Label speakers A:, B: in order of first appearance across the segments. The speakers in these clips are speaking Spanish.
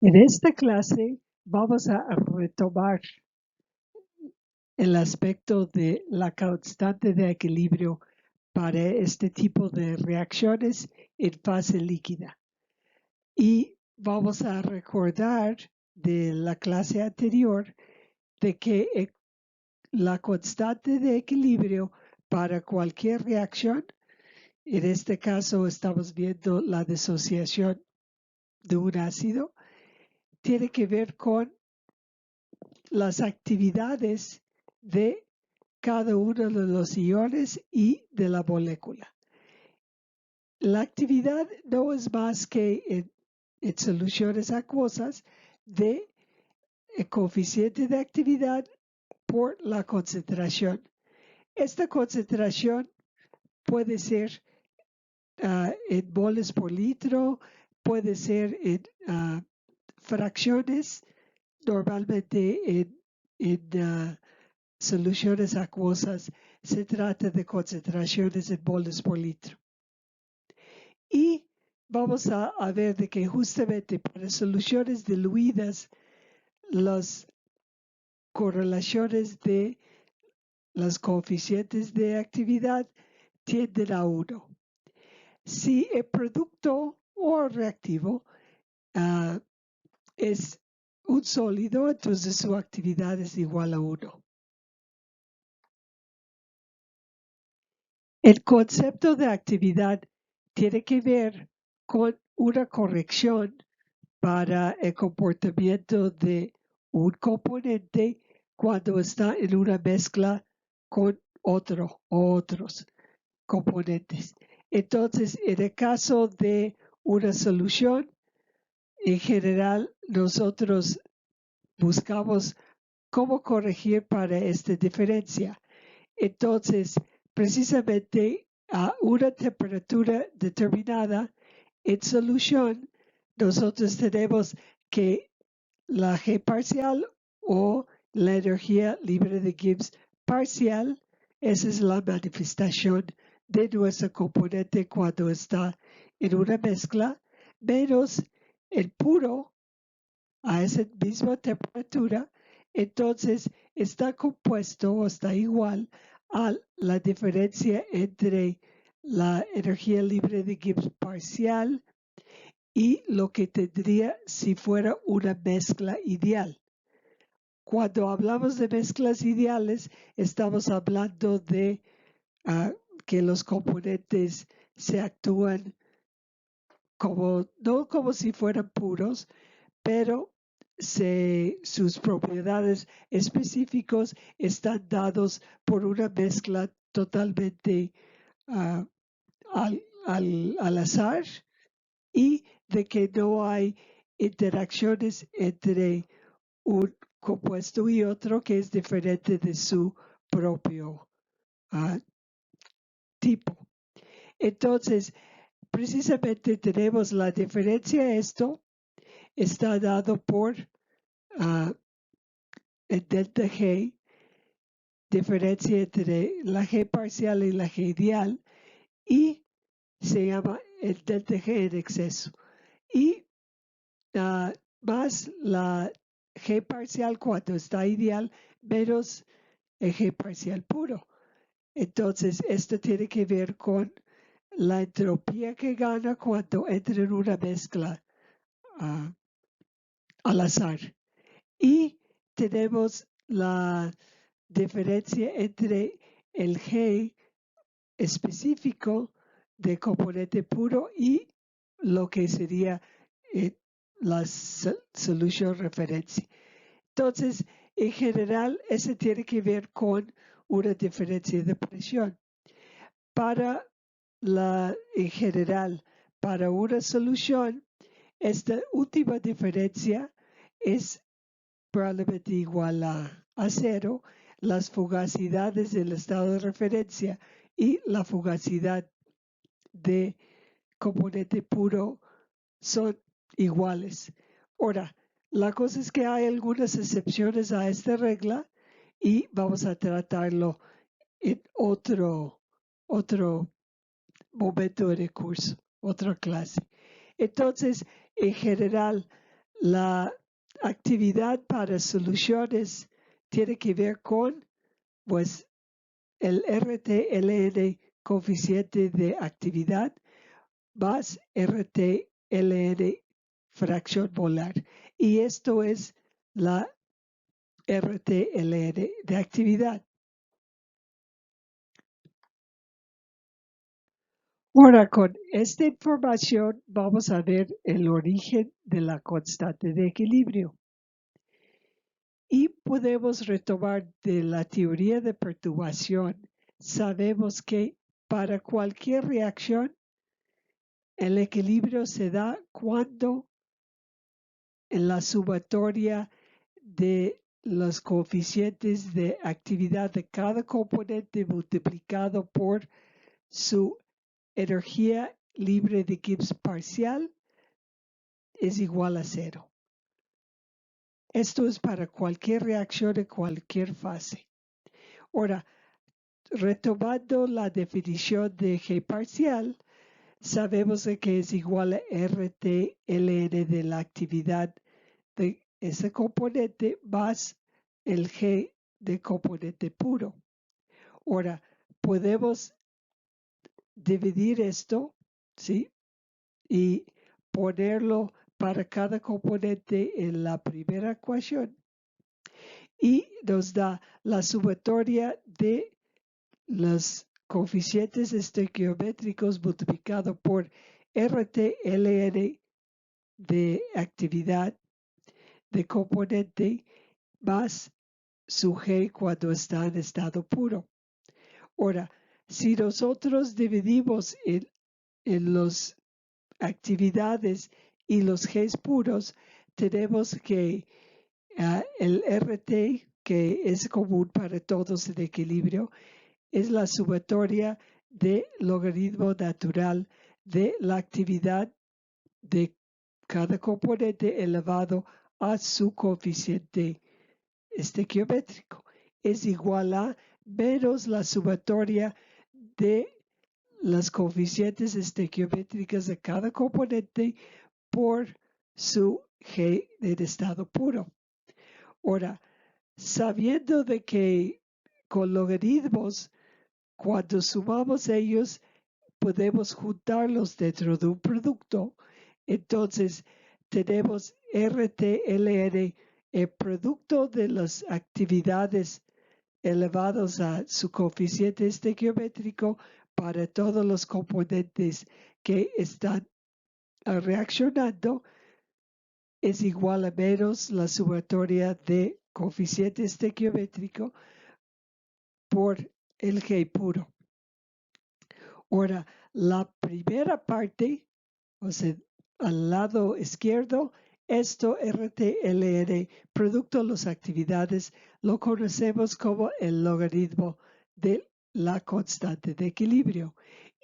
A: En esta clase vamos a retomar el aspecto de la constante de equilibrio para este tipo de reacciones en fase líquida. Y vamos a recordar de la clase anterior de que la constante de equilibrio para cualquier reacción, en este caso estamos viendo la disociación de un ácido, tiene que ver con las actividades de cada uno de los iones y de la molécula. La actividad no es más que en soluciones acuosas de el coeficiente de actividad por la concentración. Esta concentración puede ser en moles por litro, puede ser en fracciones, normalmente en soluciones acuosas se trata de concentraciones en moles por litro. Y vamos a ver de que justamente para soluciones diluidas, las correlaciones de los coeficientes de actividad tienden a 1. Si el producto o reactivo es un sólido, entonces su actividad es igual a 1. El concepto de actividad tiene que ver con una corrección para el comportamiento de un componente cuando está en una mezcla con otros componentes. Entonces, en el caso de una solución, en general nosotros buscamos cómo corregir para esta diferencia. Entonces, precisamente a una temperatura determinada en solución, nosotros tenemos que la G parcial o la energía libre de Gibbs parcial, esa es la manifestación de nuestro componente cuando está en una mezcla, menos el puro a esa misma temperatura, entonces está compuesto o está igual a la diferencia entre la energía libre de Gibbs parcial y lo que tendría si fuera una mezcla ideal. Cuando hablamos de mezclas ideales, estamos hablando de que los componentes se actúan no como si fueran puros, pero sus propiedades específicas están dados por una mezcla totalmente al azar y de que no hay interacciones entre un compuesto y otro que es diferente de su propio tipo. Entonces, precisamente tenemos la diferencia. Esto está dado por el delta G, diferencia entre la G parcial y la G ideal, y se llama el delta G en exceso. Y más la G parcial cuando está ideal, menos el G parcial puro. Entonces, esto tiene que ver con la entropía que gana cuando entra en una mezcla al azar. Y tenemos la diferencia entre el G específico de componente puro y lo que sería la solución referencia. Entonces, en general, ese tiene que ver con una diferencia de presión. En general, para una solución, esta última diferencia es probablemente igual a 0, las fugacidades del estado de referencia y la fugacidad de componente puro son iguales. Ahora, la cosa es que hay algunas excepciones a esta regla y vamos a tratarlo en otro momento del curso, otra clase. Entonces, en general, La actividad para soluciones tiene que ver con, pues, el RTLN coeficiente de actividad más RTLN fracción molar. Y esto es la RTLN de actividad. Ahora, con esta información vamos a ver el origen de la constante de equilibrio. Y podemos retomar de la teoría de perturbación. Sabemos que para cualquier reacción, el equilibrio se da cuando en la sumatoria de los coeficientes de actividad de cada componente multiplicado por su energía libre de Gibbs parcial es igual a 0. Esto es para cualquier reacción en cualquier fase. Ahora, retomando la definición de G parcial, sabemos que es igual a RT-ln de la actividad de ese componente más el G de componente puro. Ahora, podemos dividir esto, ¿sí? Y ponerlo para cada componente en la primera ecuación. Y nos da la sumatoria de los coeficientes estequiométricos multiplicado por RT-ln de actividad de componente más su G cuando está en estado puro. Ahora, si nosotros dividimos en las actividades y los Gs puros, tenemos que el RT, que es común para todos en equilibrio, es la sumatoria de logaritmo natural de la actividad de cada componente elevado a su coeficiente estequiométrico. Es igual a menos la sumatoria de las coeficientes estequiométricas de cada componente por su G en estado puro. Ahora, sabiendo de que con logaritmos, cuando sumamos ellos, podemos juntarlos dentro de un producto. Entonces, tenemos RTLN, el producto de las actividades elevados a su coeficiente estequiométrico para todos los componentes que están reaccionando, es igual a menos la sumatoria de coeficiente estequiométrico por el G puro. Ahora, la primera parte, o sea, al lado izquierdo, esto RTLN, producto de las actividades, lo conocemos como el logaritmo de la constante de equilibrio.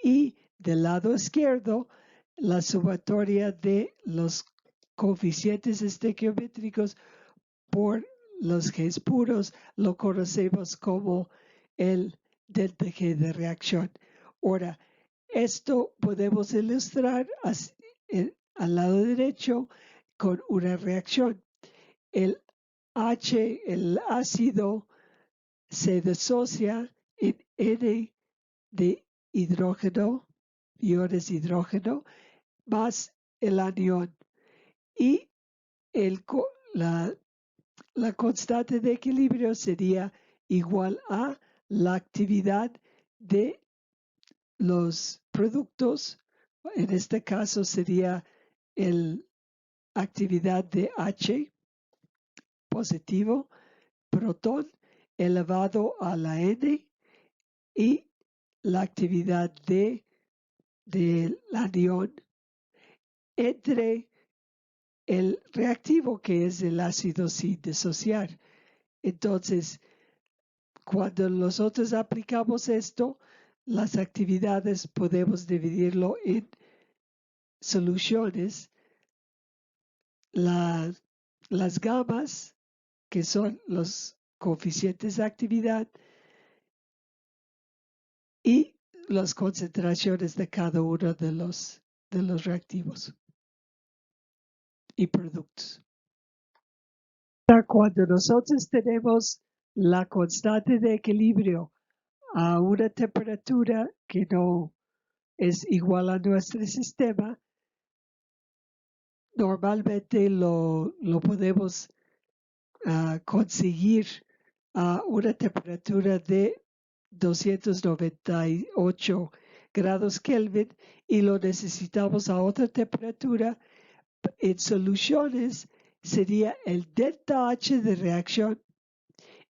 A: Y del lado izquierdo, la sumatoria de los coeficientes estequiométricos por los Gs puros, lo conocemos como el delta G de reacción. Ahora, esto podemos ilustrar al lado derecho con una reacción. El H, el ácido, se disocia en N de hidrógeno, iones hidrógeno, más el anión. Y la constante de equilibrio sería igual a la actividad de los productos. En este caso sería la actividad de H positivo, protón, elevado a la N, y la actividad del anión entre el reactivo, que es el ácido sin disociar. Entonces, cuando nosotros aplicamos esto, las actividades podemos dividirlo en soluciones. Las gamas, que son los coeficientes de actividad, y las concentraciones de cada uno de los reactivos y productos. Cuando nosotros tenemos la constante de equilibrio a una temperatura que no es igual a nuestro sistema, normalmente lo podemos conseguir a una temperatura de 298 grados Kelvin y lo necesitamos a otra temperatura. En soluciones sería el delta H de reacción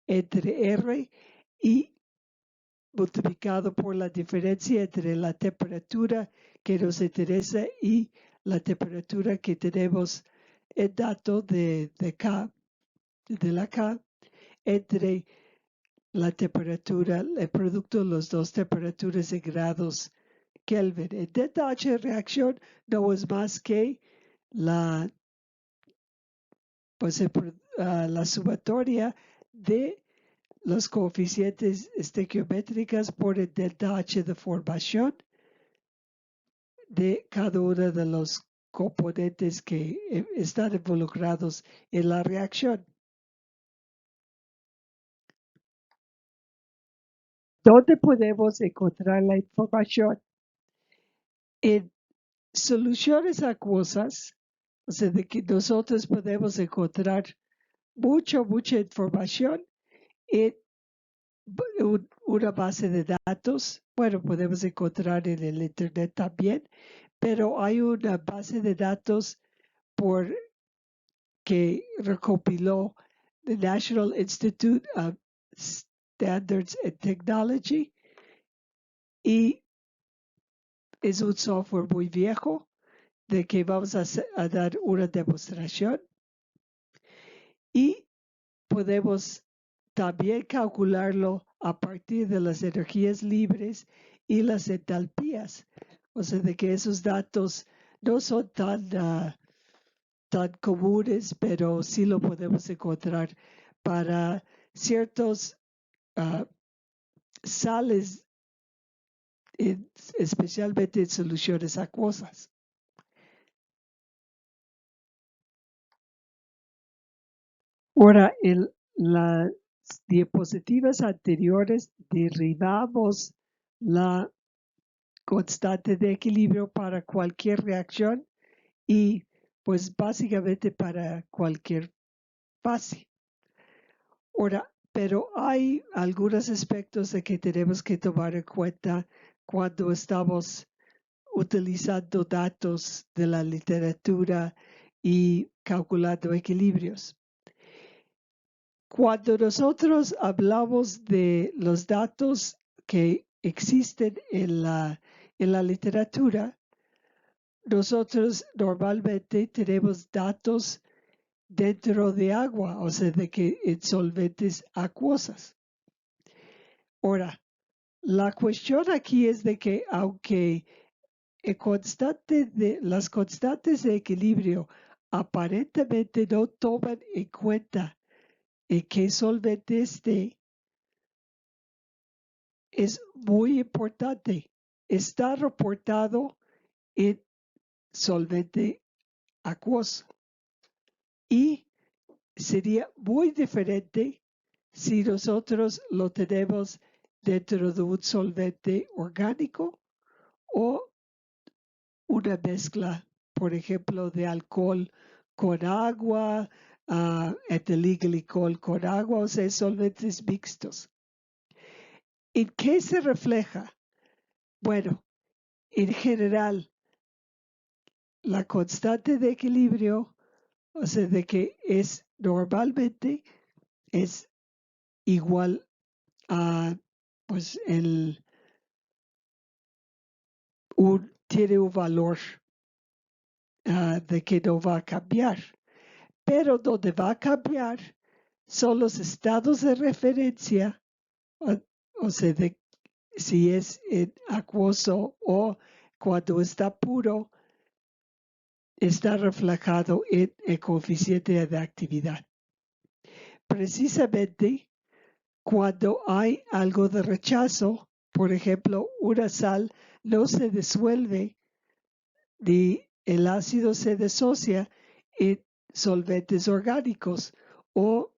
A: entre R y multiplicado por la diferencia entre la temperatura que nos interesa y la temperatura que tenemos el dato de K, de la K, entre la temperatura, el producto de las dos temperaturas en grados Kelvin. El delta H de reacción no es más que la, pues, la sumatoria de los coeficientes estequiométricos por el delta H de formación de cada uno de los componentes que están involucrados en la reacción. ¿Dónde podemos encontrar la información? En soluciones acuosas, o sea, de que nosotros podemos encontrar mucha información en una base de datos. Bueno, podemos encontrar en el Internet también, pero hay una base de datos que recopiló the National Institute of Standards and Technology y es un software muy viejo de que vamos a dar una demostración y podemos también calcularlo a partir de las energías libres y las entalpías. O sea, de que esos datos no son tan comunes, pero sí lo podemos encontrar para ciertos sales, especialmente en soluciones acuosas. Ahora, en las diapositivas anteriores derivamos la constante de equilibrio para cualquier reacción y pues básicamente para cualquier fase. Ahora, pero hay algunos aspectos de que tenemos que tomar en cuenta cuando estamos utilizando datos de la literatura y calculando equilibrios. Cuando nosotros hablamos de los datos que existen en la literatura, nosotros normalmente tenemos datos dentro de agua, o sea, de que en solventes acuosas. Ahora, la cuestión aquí es de que aunque las constantes de equilibrio aparentemente no toman en cuenta en qué solvente esté, es muy importante. Está reportado en solvente acuoso y sería muy diferente si nosotros lo tenemos dentro de un solvente orgánico o una mezcla, por ejemplo, de alcohol con agua, etilenglicol con agua, o sea, solventes mixtos. ¿En qué se refleja? Bueno, en general, la constante de equilibrio, o sea, de que es normalmente es igual a, pues, tiene un valor de que no va a cambiar. Pero donde va a cambiar son los estados de referencia, o sea, de si es acuoso o cuando está puro, está reflejado en el coeficiente de actividad. Precisamente cuando hay algo de rechazo, por ejemplo, una sal no se disuelve ni el ácido se disocia en solventes orgánicos o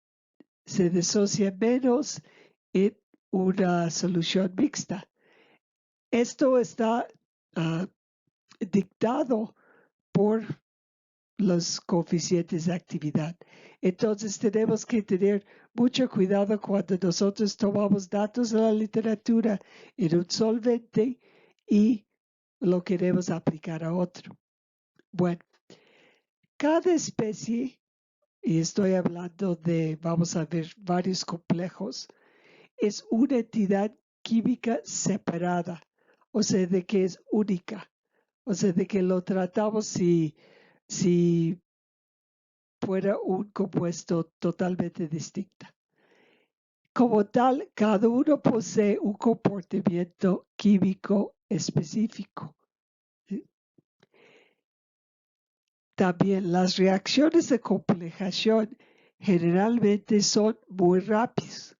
A: se disocia menos en una solución mixta. Esto está dictado por los coeficientes de actividad. Entonces tenemos que tener mucho cuidado cuando nosotros tomamos datos de la literatura en un solvente y lo queremos aplicar a otro. Bueno, cada especie, y estoy hablando de, vamos a ver, varios complejos, es una entidad química separada, o sea, de que es única, o sea, de que lo tratamos si fuera un compuesto totalmente distinto. Como tal, cada uno posee un comportamiento químico específico. También las reacciones de complejación generalmente son muy rápidas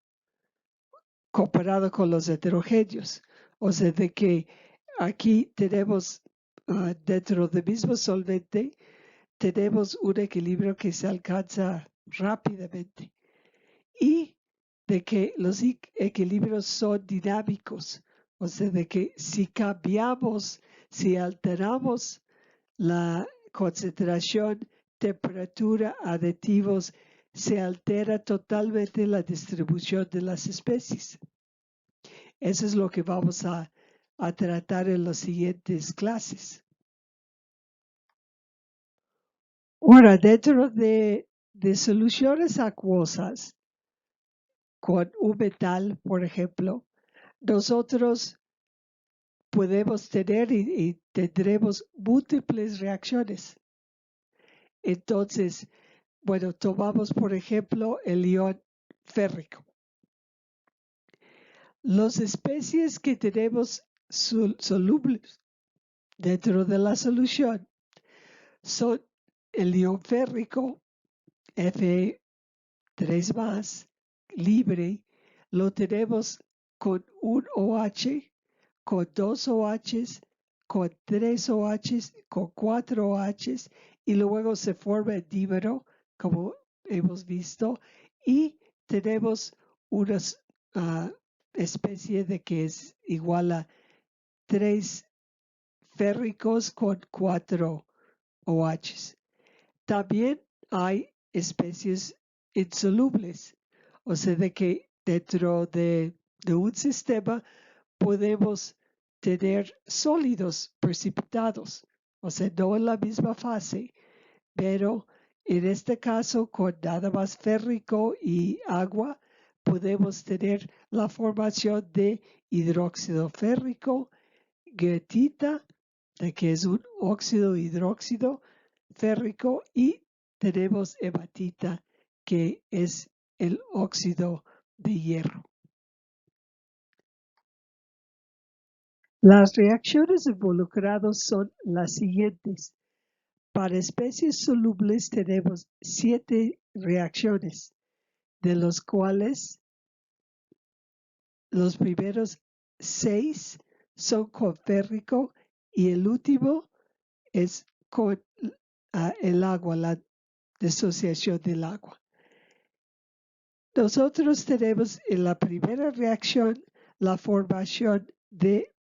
A: comparado con los heterogéneos. O sea, de que aquí tenemos dentro del mismo solvente, tenemos un equilibrio que se alcanza rápidamente y de que los equilibrios son dinámicos. O sea, de que si cambiamos, si alteramos la concentración, temperatura, aditivos, se altera totalmente la distribución de las especies. Eso es lo que vamos a tratar en las siguientes clases. Ahora, dentro de soluciones acuosas con un metal, por ejemplo, nosotros podemos tener y tendremos múltiples reacciones. Entonces, bueno, tomamos por ejemplo el ion férrico. Las especies que tenemos solubles dentro de la solución son el ion férrico, Fe3 más, libre, lo tenemos con un OH, con dos OHs, con tres OHs, con cuatro OHs, y luego se forma el dímero, como hemos visto, y tenemos una especie de que es igual a 3 férricos con 4 OHs. También hay especies insolubles, o sea, de que dentro de un sistema podemos tener sólidos precipitados, o sea, no en la misma fase, pero en este caso con nada más férrico y agua podemos tener la formación de hidróxido férrico, goethita, de que es un óxido hidróxido férrico, y tenemos hematita, que es el óxido de hierro. Las reacciones involucradas son las siguientes. Para especies solubles tenemos 7 reacciones, de los cuales los primeros 6 son con férrico y el último es con el agua, la disociación del agua. Nosotros tenemos en la primera reacción la formación de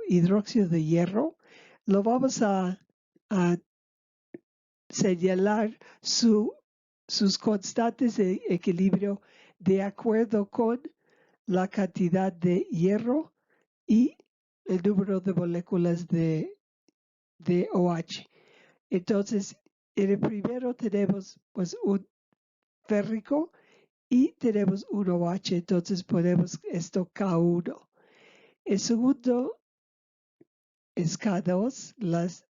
A: hidróxido de hierro. Lo vamos a señalar sus constantes de equilibrio de acuerdo con la cantidad de hierro y el número de moléculas de OH. Entonces, en el primero tenemos pues un férrico y tenemos un OH, entonces ponemos esto K1. El segundo es K2, las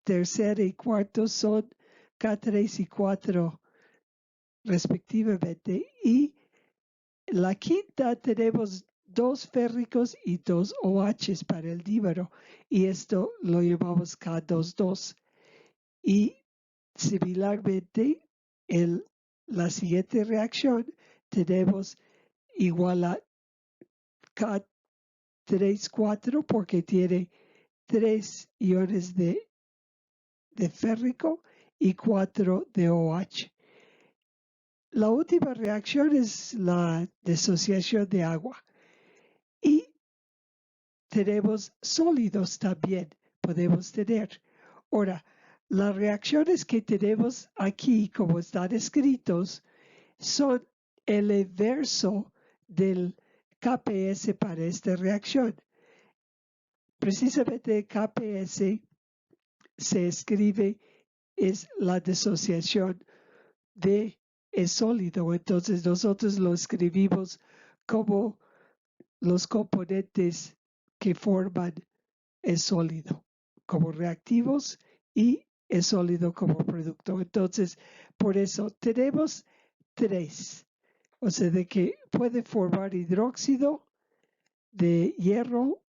A: tercera y cuarto son K3 y 4 respectivamente, y la quinta tenemos 2 férricos y 2 OHs para el dímero, y esto lo llamamos K22. Y similarmente, en la siguiente reacción tenemos igual a K3, 4 porque tiene 3 iones de férrico y 4 de OH. la última reacción es la disociación de agua. Y tenemos sólidos también, podemos tener. Ahora, las reacciones que tenemos aquí, como están escritos, son el inverso del KPS para esta reacción. Precisamente KPS se escribe es la disociación de el sólido. Entonces nosotros lo escribimos como los componentes que forman el sólido, como reactivos y el sólido como producto. Entonces, por eso tenemos tres. O sea, de que puede formar hidróxido de hierro,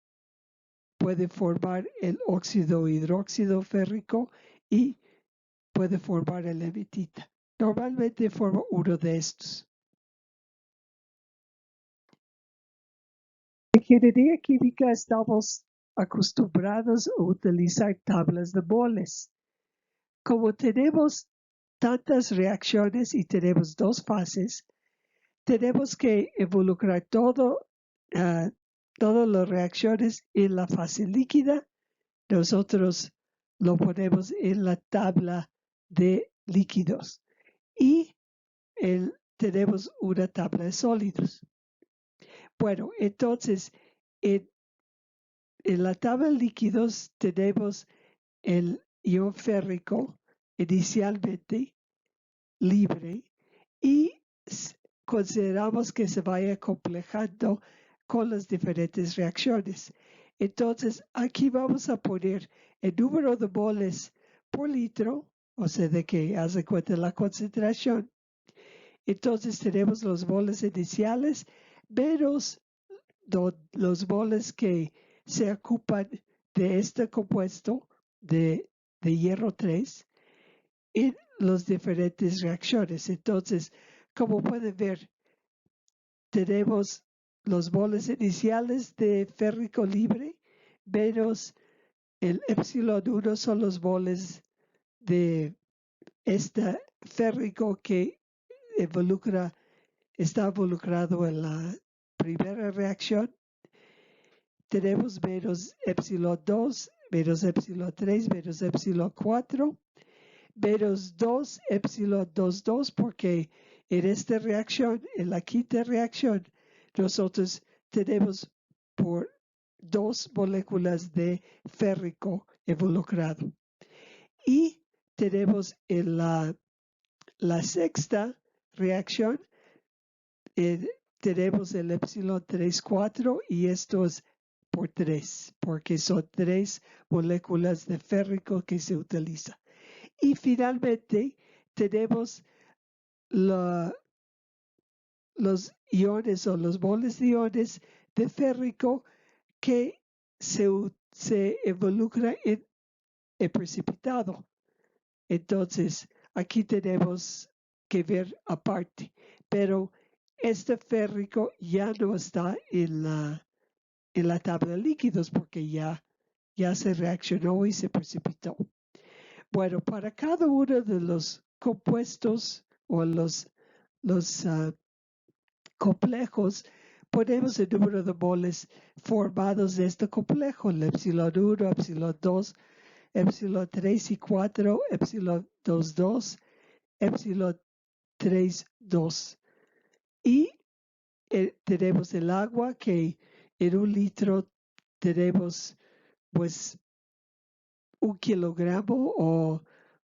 A: puede formar el óxido hidróxido férrico y puede formar el hematita. Normalmente forma uno de estos. En ingeniería química estamos acostumbrados a utilizar tablas de moles. Como tenemos tantas reacciones y tenemos dos fases, tenemos que involucrar todas las reacciones en la fase líquida. Nosotros lo ponemos en la tabla de líquidos y tenemos una tabla de sólidos. Bueno, entonces en la tabla de líquidos tenemos el ion férrico inicialmente libre y consideramos que se vaya complejando con las diferentes reacciones. Entonces, aquí vamos a poner el número de moles por litro, o sea, de que hace cuenta la concentración. Entonces, tenemos los moles iniciales menos los moles que se ocupan de este compuesto de hierro 3 en las diferentes reacciones. Entonces, como pueden ver, tenemos los moles iniciales de férrico libre menos el epsilon 1 son los moles de este férrico que está involucrado en la primera reacción. Tenemos menos epsilon 2, menos epsilon 3, menos epsilon 4, menos 2 epsilon 2 porque en esta reacción, en la quinta reacción, nosotros tenemos por 2 moléculas de férrico involucrado. Y tenemos en la sexta reacción, tenemos el epsilon 3, 4 y esto es por 3, porque son 3 moléculas de férrico que se utilizan. Y finalmente tenemos los iones o los moles de iones de férrico que se involucran en el precipitado. Entonces, aquí tenemos que ver aparte, pero este férrico ya no está en la tabla de líquidos porque ya se reaccionó y se precipitó. Bueno, para cada uno de los compuestos o los complejos, ponemos el número de moles formados de este complejo, el epsilon 1, epsilon 2, epsilon 3 y 4, epsilon 2, 2, epsilon 3, 2. Y tenemos el agua que en un litro tenemos pues 1 kilogramo o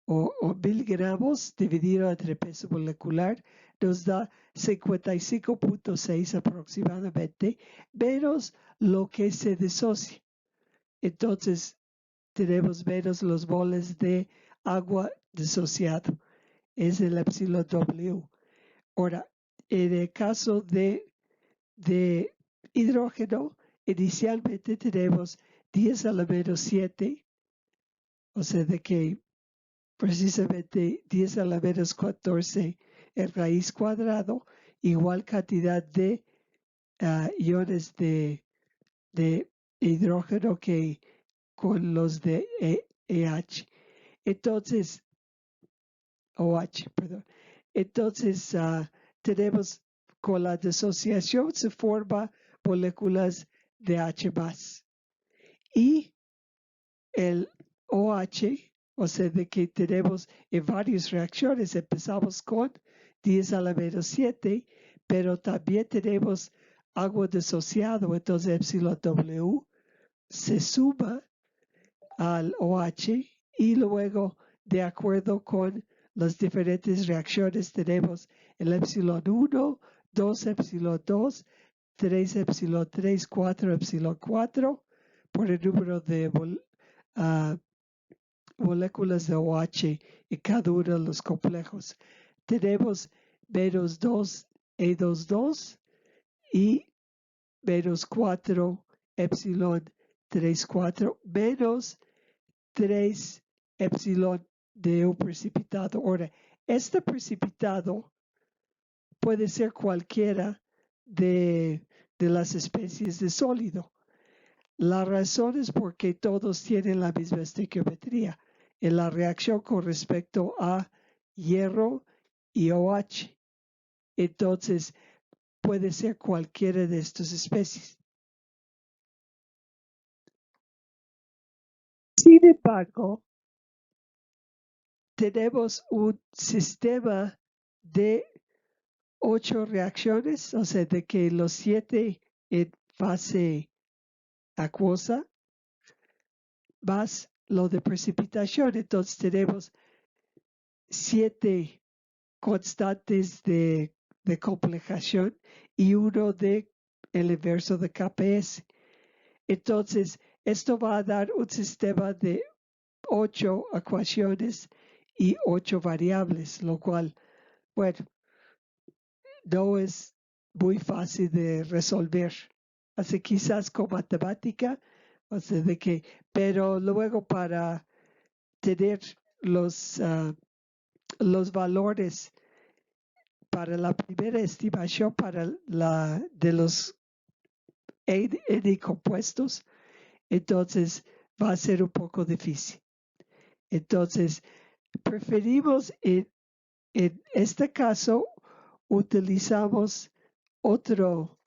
A: 1000 gramos dividido entre peso molecular nos da 55.6 aproximadamente, menos lo que se disocia. Entonces, tenemos menos los moles de agua disociado. Es el epsilon W. Ahora, en el caso de hidrógeno, inicialmente tenemos 10 a la menos 7, o sea, de que precisamente 10 a la menos 14 en raíz cuadrado, igual cantidad de iones de hidrógeno que con los de EH. Entonces, OH, perdón. Entonces, tenemos con la disociación se forman moléculas de H+. Y el OH, o sea, de que tenemos en varias reacciones, empezamos con 10⁻⁷, pero también tenemos agua disociado, entonces epsilon W se suma al OH y luego, de acuerdo con las diferentes reacciones, tenemos el epsilon 1, 2 epsilon 2, 3 epsilon 3, 4 epsilon 4, por el número de moléculas de OH en cada uno de los complejos. Tenemos menos 2 E22 y menos 4 epsilon 3, 4, menos 3 epsilon de un precipitado. Ahora, este precipitado puede ser cualquiera de las especies de sólido. La razón es porque todos tienen la misma estequiometría en la reacción con respecto a hierro y OH. Entonces, puede ser cualquiera de estas especies. Sin embargo, tenemos un sistema de 8 reacciones, o sea, de que los 7 en fase acuosa, más lo de precipitación. Entonces tenemos 7 constantes de complejación y uno de el inverso de KPS. Entonces, esto va a dar un sistema de 8 ecuaciones y 8 variables, lo cual, bueno, no es muy fácil de resolver. Así quizás con matemática, o sea, pero luego para tener los valores para la primera estimación de los N compuestos, entonces va a ser un poco difícil. Entonces, preferimos en este caso, utilizamos otro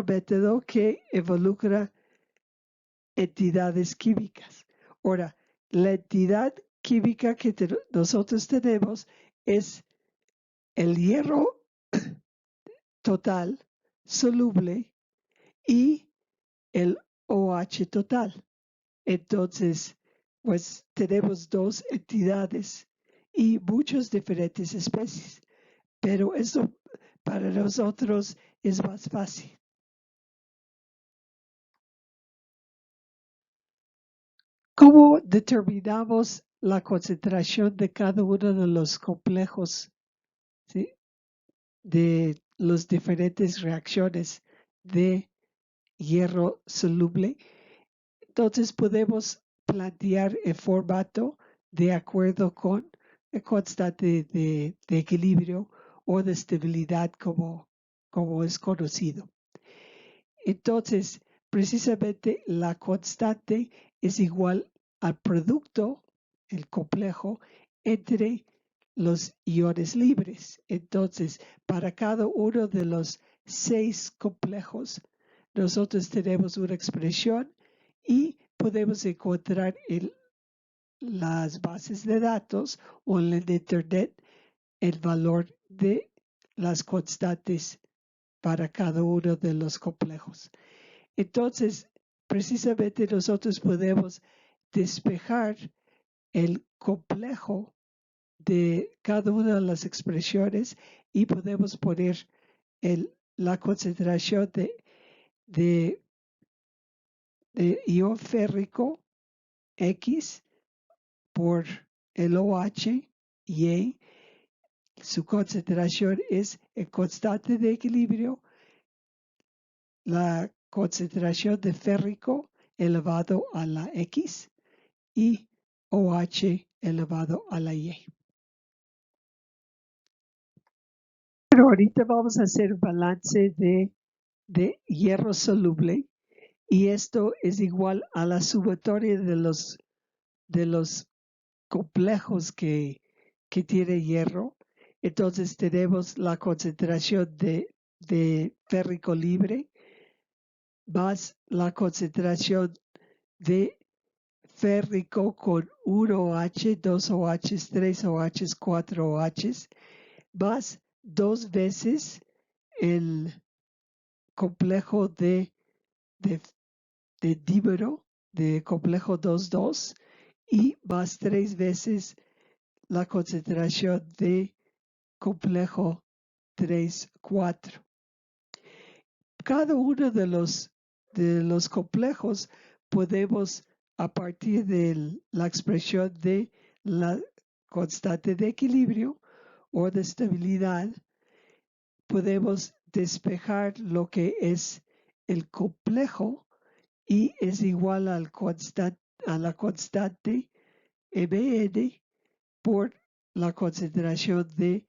A: método que involucra entidades químicas. Ahora, la entidad química que nosotros tenemos es el hierro total soluble y el OH total. Entonces, pues tenemos 2 entidades y muchas diferentes especies, pero eso para nosotros es más fácil. ¿Cómo determinamos la concentración de cada uno de los complejos, ¿sí?, de las diferentes reacciones de hierro soluble? Entonces podemos plantear el formato de acuerdo con el constante de equilibrio o de estabilidad como es conocido. Entonces, precisamente la constante es igual al producto, el complejo, entre los iones libres. Entonces, para cada uno de los 6 complejos, nosotros tenemos una expresión y podemos encontrar en las bases de datos o en el Internet el valor de las constantes para cada uno de los complejos. Entonces, precisamente nosotros podemos despejar el complejo de cada una de las expresiones y podemos poner la concentración de ion férrico X por el OH y su concentración es el constante de equilibrio, la concentración de férrico elevado a la X y OH elevado a la Y. Pero ahorita vamos a hacer balance de hierro soluble y esto es igual a la sumatoria de los complejos que tiene hierro Entonces tenemos la concentración de férrico libre más la concentración de férrico con 1OH, 2OH, 3OH, 4OH, más 2 veces el complejo de dímero, de complejo 2,2, y más 3 veces la concentración de complejo 3,4. Cada uno de los complejos podemos, a partir de la expresión de la constante de equilibrio o de estabilidad, podemos despejar lo que es el complejo y es igual a la constante Mn por la concentración de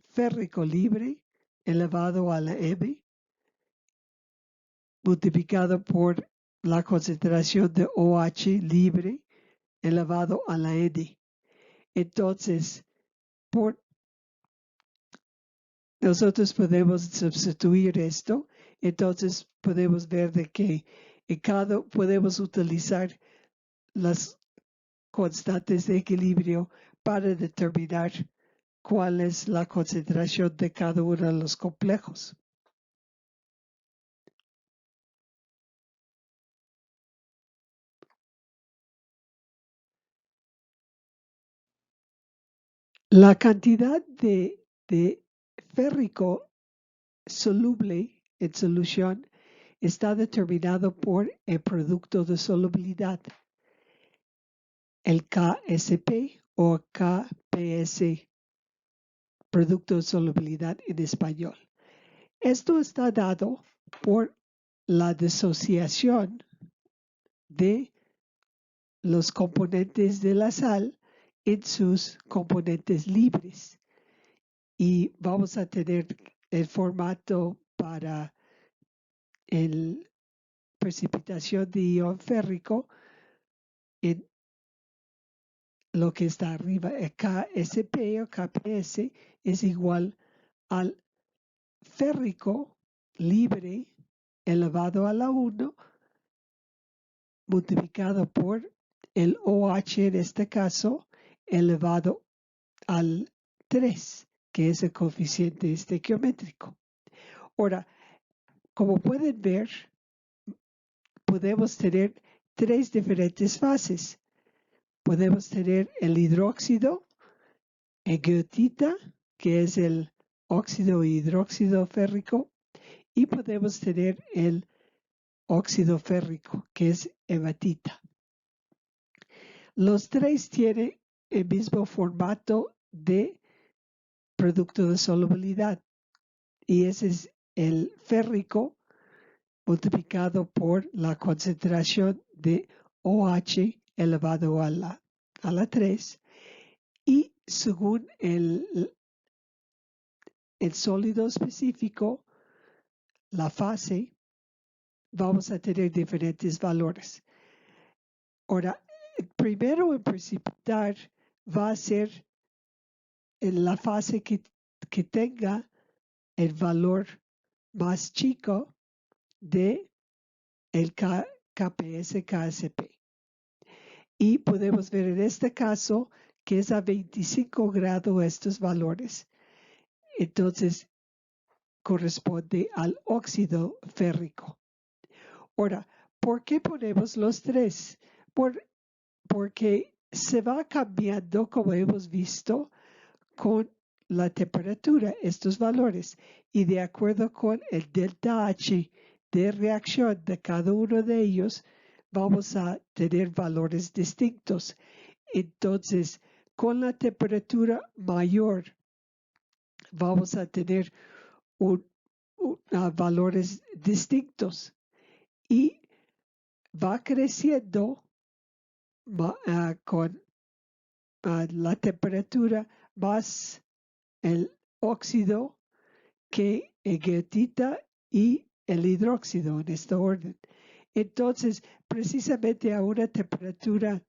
A: férrico libre elevado a la M multiplicado por la concentración de OH libre elevado a la N. Entonces, nosotros podemos sustituir esto. Entonces, podemos ver de que podemos utilizar las constantes de equilibrio para determinar cuál es la concentración de cada uno de los complejos. La cantidad de férrico soluble en solución está determinado por el producto de solubilidad, el KSP o KPS, producto de solubilidad en español. Esto está dado por la disociación de los componentes de la sal en sus componentes libres. Y vamos a tener el formato para la precipitación de ion férrico en lo que está arriba. El KSP o KPS es igual al férrico libre elevado a la 1 multiplicado por el OH en este caso elevado al 3, que es el coeficiente estequiométrico. Ahora, como pueden ver, podemos tener 3 diferentes fases. Podemos tener el hidróxido, el goethita, que es el óxido y hidróxido férrico, y podemos tener el óxido férrico, que es hematita. Los 3 tienen el mismo formato de producto de solubilidad, y ese es el férrico multiplicado por la concentración de OH elevado a la 3, y según el sólido específico, la fase, vamos a tener diferentes valores. Ahora, primero en precipitar va a ser en la fase que tenga el valor más chico de el KPS-KSP. Y podemos ver en este caso que es a 25 grados estos valores. Entonces, corresponde al óxido férrico. Ahora, ¿por qué ponemos los 3? Porque se va cambiando, como hemos visto, con la temperatura, estos valores, y de acuerdo con el delta H de reacción de cada uno de ellos, vamos a tener valores distintos. Entonces, con la temperatura mayor, vamos a tener valores distintos y va creciendo con la temperatura más el óxido que el goethita y el hidróxido en este orden. Entonces, precisamente a una temperatura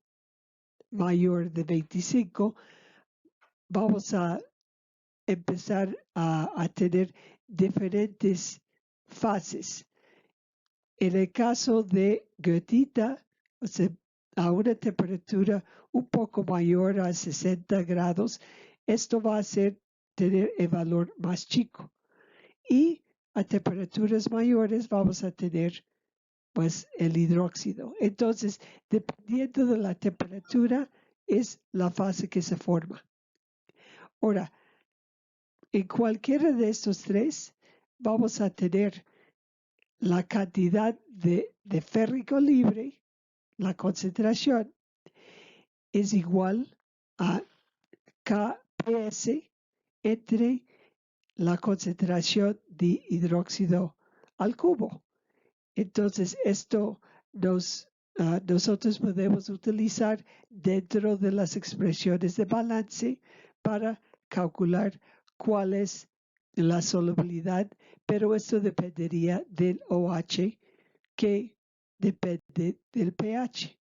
A: mayor de 25, vamos a empezar a tener diferentes fases. En el caso de gotita, o sea, a una temperatura un poco mayor a 60 grados, esto va a tener el valor más chico. Y a temperaturas mayores vamos a tener pues el hidróxido. Entonces, dependiendo de la temperatura, es la fase que se forma. Ahora, en cualquiera de estos tres, vamos a tener la cantidad de férrico libre, la concentración, es igual a Kps entre la concentración de hidróxido al cubo. Entonces, esto nosotros podemos utilizar dentro de las expresiones de balance para calcular cuál es la solubilidad, pero esto dependería del OH que depende del pH.